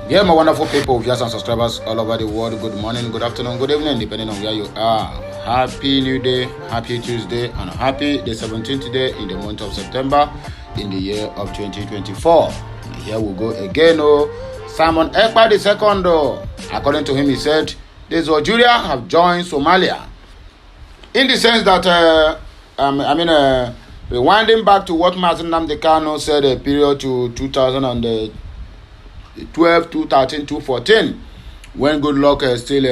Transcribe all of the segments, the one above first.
Yeah, my wonderful people, viewers and subscribers all over the world. Good morning, good afternoon, good evening, depending on where you are. Happy New Day, happy Tuesday, and happy the 17th day in the month of September in the year of 2024. And here we go again. Simon Ekpa II, according to him, he said, the Algeria have joined Somalia. In the sense that, rewinding back to what Mazen Namdekano said a period to 2012, 2013, 2014, when Goodluck still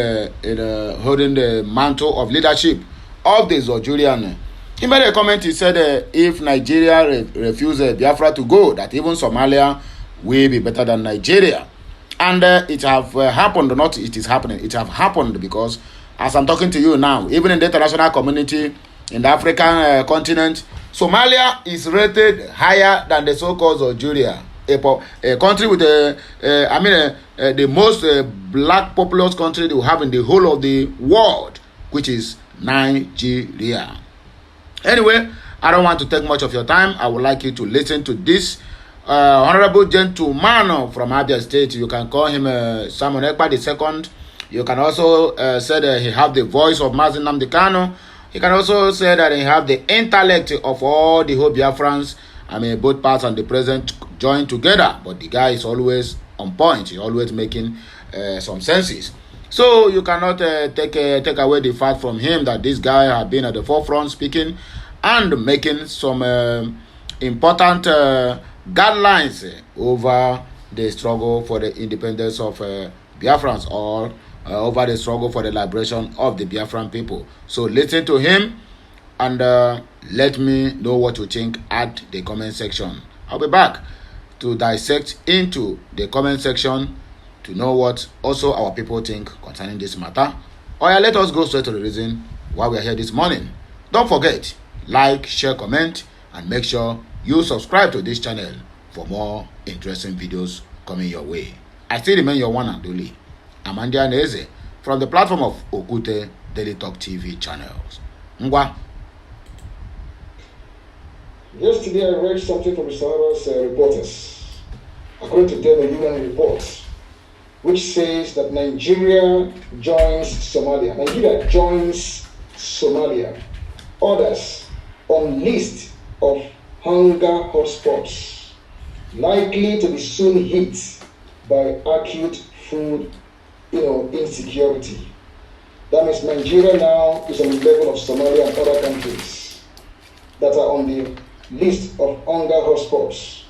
holding the mantle of leadership of the Algerian. He made a comment. He said if Nigeria refuses Biafra to go, that even Somalia will be better than Nigeria. And it have happened, or not it is happening, it have happened because as I'm talking to you now, even in the international community, in the African continent, Somalia is rated higher than the so-called Algeria. A country with the most black populous country they will have in the whole of the world, which is Nigeria. Anyway, I don't want to take much of your time. I would like you to listen to this honorable gentleman from Abia State. You can call him Simon Ekpa II. You can also say that he have the voice of Mazen Namdekano. He can also say that he have the intellect of all the whole Biafrans. Both parts and the present joined together, but the guy is always on point. He's always making some senses. So you cannot take away the fact from him that this guy has been at the forefront speaking and making some important guidelines over the struggle for the independence of Biafrans, or over the struggle for the liberation of the Biafran people. So listen to him and let me know what you think at the comment section. I'll be back to dissect into the comment section to know what also our people think concerning this matter. Let us go straight to the reason why we are here this morning. Don't forget, like, share, comment, and make sure you subscribe to this channel for more interesting videos coming your way. I still remain your one and only Amandi Aneze from the platform of Okute Daily Talk TV channels. Ngwa. Yesterday I read something from Sahara's reporters. According to them, a UN report, which says that Nigeria joins Somalia. Nigeria joins Somalia. Others on list of hunger hotspots, likely to be soon hit by acute food insecurity. That means Nigeria now is on the level of Somalia and other countries that are on the list of hunger hotspots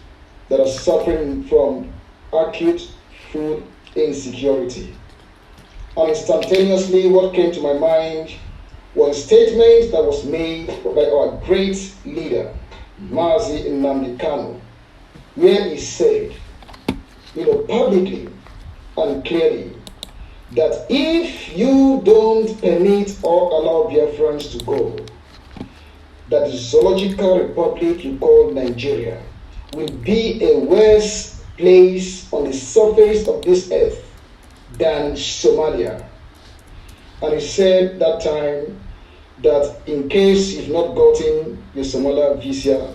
that are suffering from acute food insecurity. And instantaneously, what came to my mind was a statement that was made by our great leader, Mazi Nnamdi Kanu, where he said, publicly and clearly, that if you don't permit or allow Biafrans to go, that the zoological republic you call Nigeria will be a worse place on the surface of this earth than Somalia. And he said that time that in case you've not gotten your Somalia visa,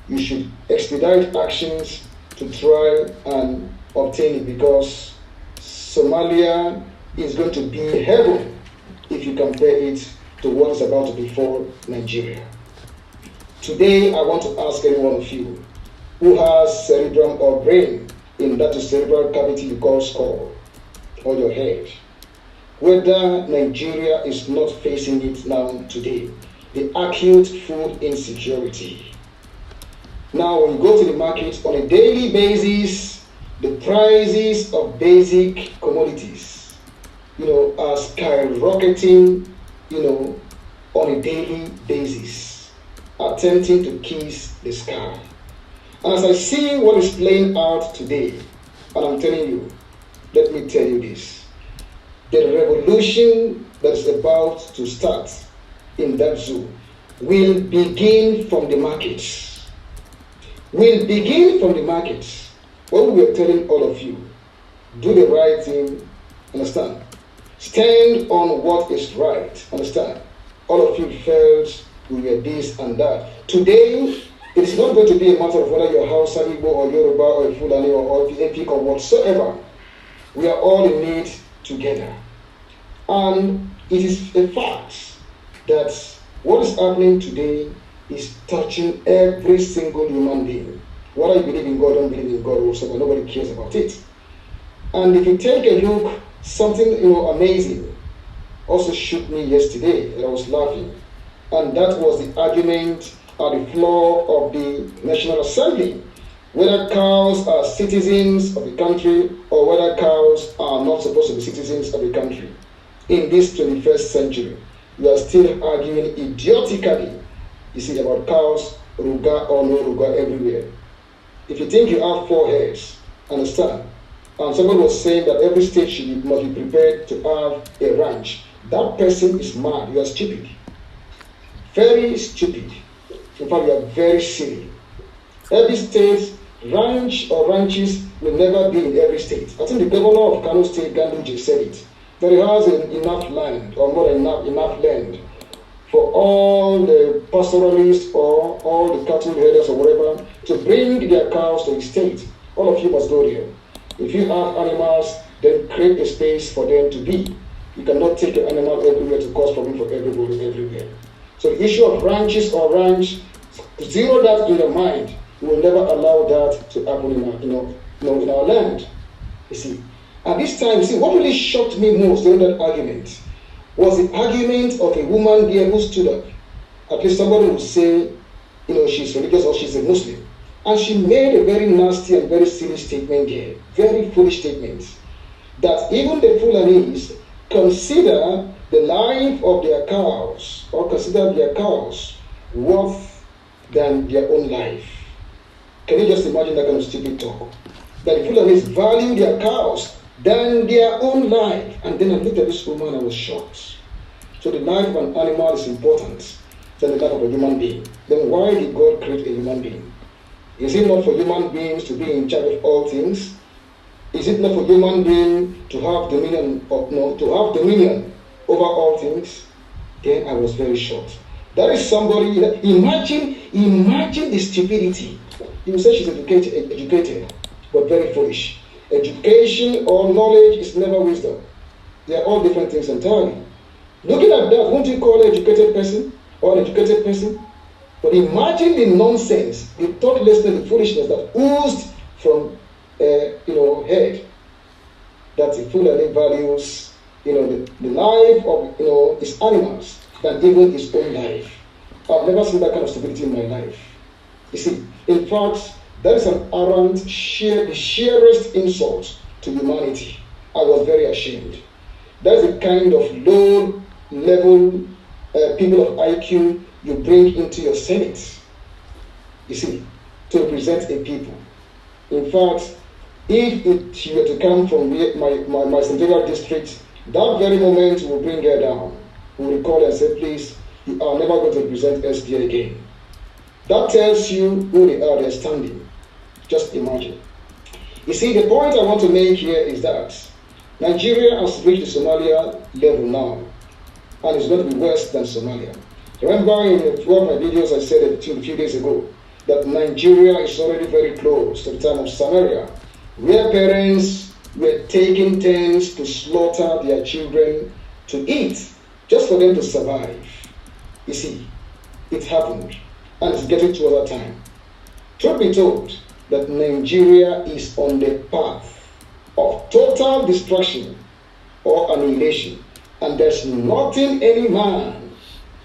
you should expedite actions to try and obtain it, because Somalia is going to be heaven if you compare it to what is about to befall Nigeria. Today, I want to ask any one of you who has cerebrum or brain in that cerebral cavity you call skull or your head, whether Nigeria is not facing it now today, the acute food insecurity. Now, when you go to the market on a daily basis, the prices of basic commodities, are skyrocketing, on a daily basis, attempting to kiss the sky. And as I see what is playing out today, and I'm telling you, let me tell you this, the revolution that is about to start in that zoo will begin from the markets. Will begin from the markets. What we are telling all of you, do the right thing, understand? Stand on what is right, understand? All of you felt we were this and that. Today, It is not going to be a matter of whether you're Hausa, Igbo, or Yoruba, or Fulani, or Epic, or whatsoever. We are all in need together. And it is a fact that what is happening today is touching every single human being. Whether you believe in God or don't believe in God, whatsoever, nobody cares about it. And if you take a look, something amazing also shook me yesterday, and I was laughing. And that was the argument at the floor of the National Assembly, whether cows are citizens of the country or whether cows are not supposed to be citizens of the country. In this 21st century, we are still arguing idiotically, you see, about cows, ruga or no ruga everywhere. If you think you have 4 heads, understand, and someone was saying that every state must be prepared to have a ranch, that person is mad. You are stupid. Very stupid. In fact, you are very silly. Every state, ranch or ranches will never be in every state. I think the governor of Kano State, Ganduje, said it. That he has enough land, or more than enough land, for all the pastoralists or all the cattle headers or whatever to bring their cows to the state. All of you must go there. If you have animals, then create a space for them to be. You cannot take an animal everywhere to cause problem for everybody everywhere. So the issue of ranches or ranch, zero that in your mind. We will never allow that to happen in our land. You see. At this time, you see, what really shocked me most during that argument was the argument of a woman there who stood up. At least somebody would say, she's religious or she's a Muslim. And she made a very nasty and very silly statement there, very foolish statement, that even the Fulanis consider the life of their cows or consider their cows worth than their own life. Can you just imagine that kind of stupid talk? That the Fulanis value their cows than their own life. And then I looked at this woman and I was shocked. So the life of an animal is important than the life of a human being. Then why did God create a human being? Is it not for human beings to be in charge of all things? Is it not for human beings to have dominion over all things? Then I was very shocked. That is somebody, imagine the stupidity. You say she's educated, but very foolish. Education or knowledge is never wisdom. They are all different things entirely. Looking at that, won't you call an educated person or an educated person? But imagine the nonsense, the thoughtlessness, the foolishness that oozed from head. That the Fulani values, the life of his animals than even his own life. I've never seen that kind of stupidity in my life. You see, in fact, that is an arrant, the sheerest insult to humanity. I was very ashamed. That's the kind of low-level people of IQ you bring into your Senate, you see, to represent a people. In fact, if it were to come from my senatorial district, that very moment will bring her down. We will call her and say, please, you are never going to represent SDA again. That tells you who they are, they're standing. Just imagine. You see, the point I want to make here is that Nigeria has reached the Somalia level now, and it's going to be worse than Somalia. Remember in one of my videos I said a few days ago that Nigeria is already very close to the time of Samaria, where parents were taking turns to slaughter their children to eat, just for them to survive. You see, it happened, and it's getting to that time. Truth be told, that Nigeria is on the path of total destruction or annihilation, and there's nothing any man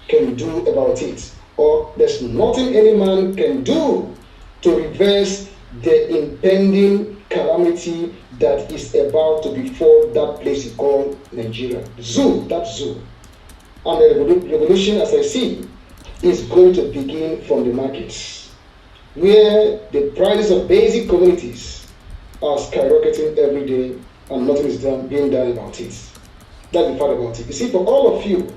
can do about it, or there's nothing any man can do to reverse the impending calamity that is about to befall that place you call Nigeria. That zoo. And the revolution, as I see, is going to begin from the markets, where the prices of basic commodities are skyrocketing every day and nothing is being done about it. That's the part about it. You see, for all of you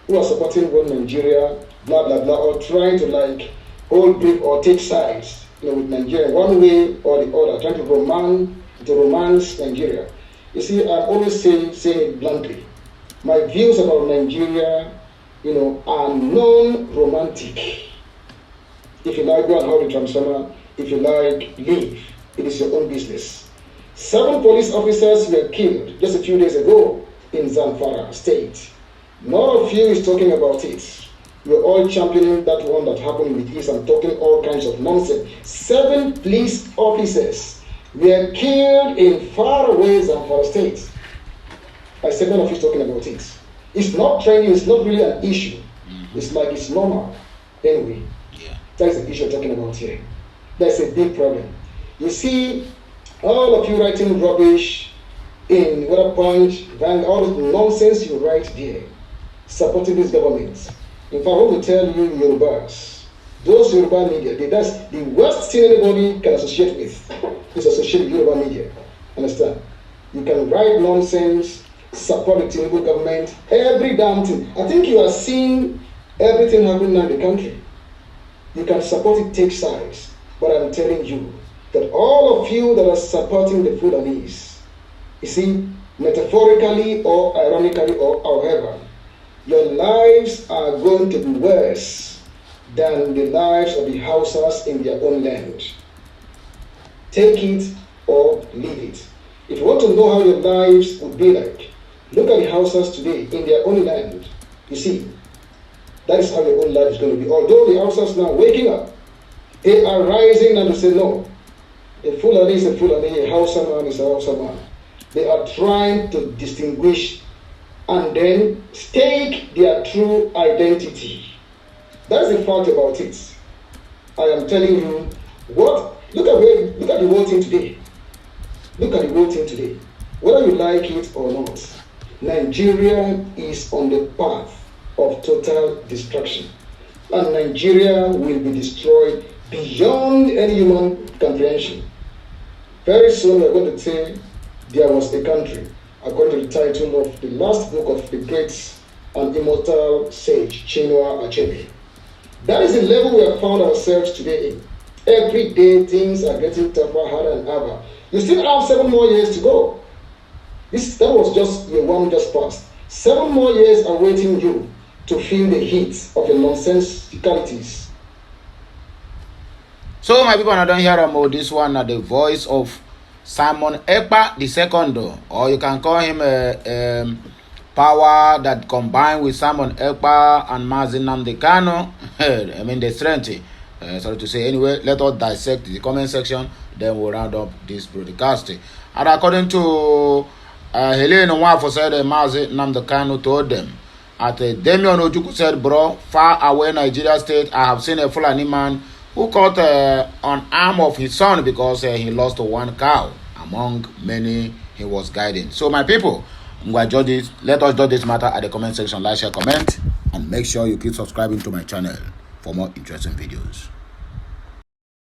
who are supporting one Nigeria, blah, blah, blah, or trying to hold grip or take sides, with Nigeria one way or the other, trying to romance Nigeria. You see, I'm always saying it bluntly. My views about Nigeria, are non-romantic. If you like, go and hold the transformer. If you like, leave. It is your own business. 7 police officers were killed just a few days ago in Zamfara State. None of you is talking about it. We're all championing that one that happened with this and talking all kinds of nonsense. 7 police officers were killed in faraway Zamfara State. I said none of you is talking about it. It's not trending, it's not really an issue. It's like it's normal. Anyway, that's the issue I'm talking about here. That's a big problem. You see, all of you writing rubbish in Weather Punch, all the nonsense you write there, supporting these governments. In fact, I want to tell you, Yorubas, those Yoruba media, that's the worst thing anybody can associate with, is associate with Yoruba media. Understand? You can write nonsense, support the Tinubu government, every damn thing. I think you are seeing everything happening now in the country. You can support it, take sides. But I'm telling you that all of you that are supporting the Fulanese, you see, metaphorically or ironically or however, your lives are going to be worse than the lives of the Hausas in their own land. Take it or leave it. If you want to know how your lives would be like, look at the Hausas today in their own land. You see, that is how your own life is going to be. Although the Hausas now waking up, they are rising and to say no. A Fulani is a Fulani, a Hausa man is a Hausa man. They are trying to distinguish and then stake their true identity. That's the fact about it. I am telling you what. Look at the whole thing today. Look at the whole thing today. Whether you like it or not, Nigeria is on the path of total destruction, and Nigeria will be destroyed beyond any human comprehension. Very soon we're going to say there was a country, according to the title of the last book of the great and immortal sage Chinua Achebe. That is the level we have found ourselves today in. Every day things are getting tougher, harder and harder. You still have 7 more years to go. That was just year 1 just passed. 7 more years are waiting you to feel the heat of your nonsensicalities. So my people, I don't hear about this one at the voice of Simon Ekpa II, or you can call him a power that combined with Simon Ekpa and Mazi Nnamdi Kanu. I mean the strength. Sorry to say. Anyway, let us dissect the comment section. Then we'll round up this broadcast. And according to Helene Nwafo said, Mazi Nnamdi Kanu told them at Damian Ojukwu said, bro, far away Nigeria state, I have seen a Fulani man who caught an arm of his son because he lost 1 cow among many he was guiding. So my people, let us judge this matter at the comment section. Like, share, comment, and make sure you keep subscribing to my channel for more interesting videos.